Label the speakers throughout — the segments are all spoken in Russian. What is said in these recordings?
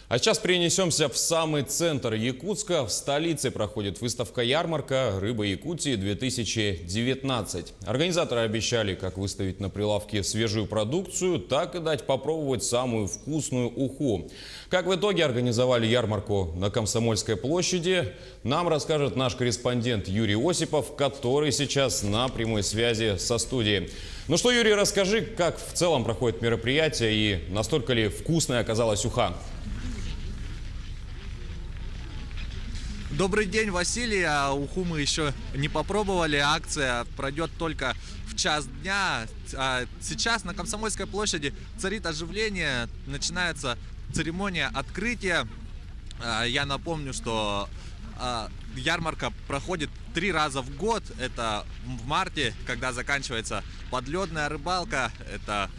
Speaker 1: А сейчас перенесемся в самый центр Якутска. В столице проходит выставка-ярмарка «Рыба Якутии-2019». Организаторы обещали как выставить на прилавке свежую продукцию, так и дать попробовать самую вкусную уху. Как в итоге организовали ярмарку на Комсомольской площади, нам расскажет наш корреспондент Юрий Осипов, который сейчас на прямой связи со студией. Ну что, Юрий, расскажи, как в целом проходит мероприятие и настолько ли вкусной оказалась уха?
Speaker 2: Добрый день, Василий. Уху мы еще не попробовали. Акция пройдет только в час дня. Сейчас на Комсомольской площади царит оживление. Начинается церемония открытия. Я напомню, что ярмарка проходит 3 раза в год. Это в марте, когда заканчивается подледная рыбалка. Это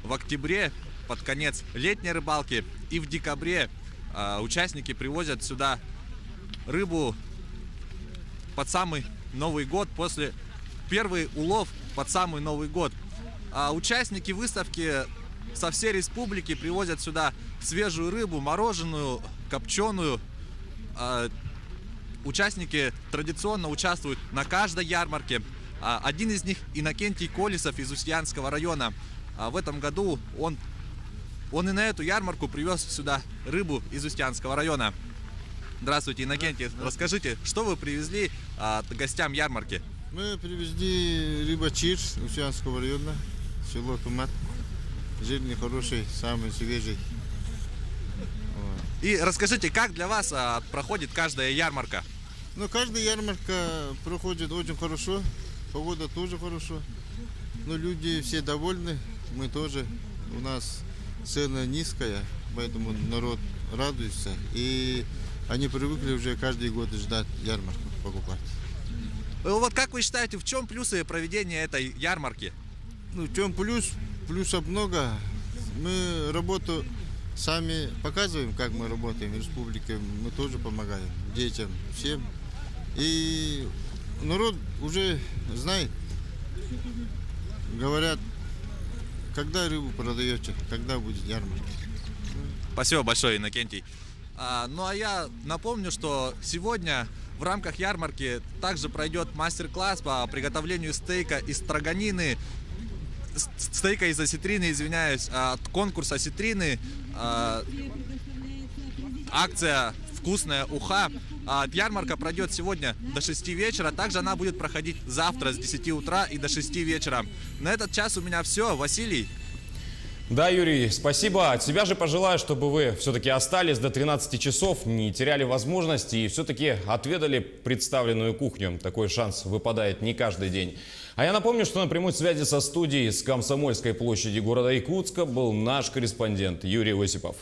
Speaker 2: в октябре, под конец летней рыбалки. И в декабре участники привозят сюда рыбу под самый Новый год, после первый улов под самый Новый год. Участники выставки со всей республики привозят сюда свежую рыбу, мороженую, копченую. Участники традиционно участвуют на каждой ярмарке. Один из них Иннокентий Колесов из Устьянского района. В этом году он и на эту ярмарку привез сюда рыбу из Устьянского района. Здравствуйте, Иннокентий. Расскажите, что вы привезли гостям ярмарки?
Speaker 3: Мы привезли рыба-чир из Устьянского района, село Тумат. Жирный, хороший, самый свежий.
Speaker 2: И расскажите, как для вас проходит каждая ярмарка?
Speaker 3: Ну, каждая ярмарка проходит очень хорошо, погода тоже хорошо. Но люди все довольны, мы тоже. У нас цена низкая, поэтому народ радуется. И они привыкли уже каждый год ждать ярмарку, покупать.
Speaker 2: Вот как вы считаете, в чем плюсы проведения этой ярмарки?
Speaker 3: Ну, в чем плюс? Плюсов много. Мы работу сами показываем, как мы работаем в республике. Мы тоже помогаем детям, всем. И народ уже знает. Говорят, когда рыбу продаете, когда будет ярмарка.
Speaker 2: Спасибо большое, Иннокентий. Ну а я напомню, что сегодня в рамках ярмарки также пройдет мастер-класс по приготовлению стейка из строганины, стейка из осетрины, извиняюсь, конкурс осетрины, акция «Вкусная уха». Ярмарка пройдет сегодня до 6 вечера, также она будет проходить завтра с 10 утра и до 6 вечера. На этот час у меня все. Василий.
Speaker 1: Да, Юрий, спасибо. От себя же пожелаю, чтобы вы все-таки остались до 13 часов, не теряли возможности и все-таки отведали представленную кухню. Такой шанс выпадает не каждый день. А я напомню, что на прямой связи со студией с Комсомольской площади города Якутска был наш корреспондент Юрий Осипов.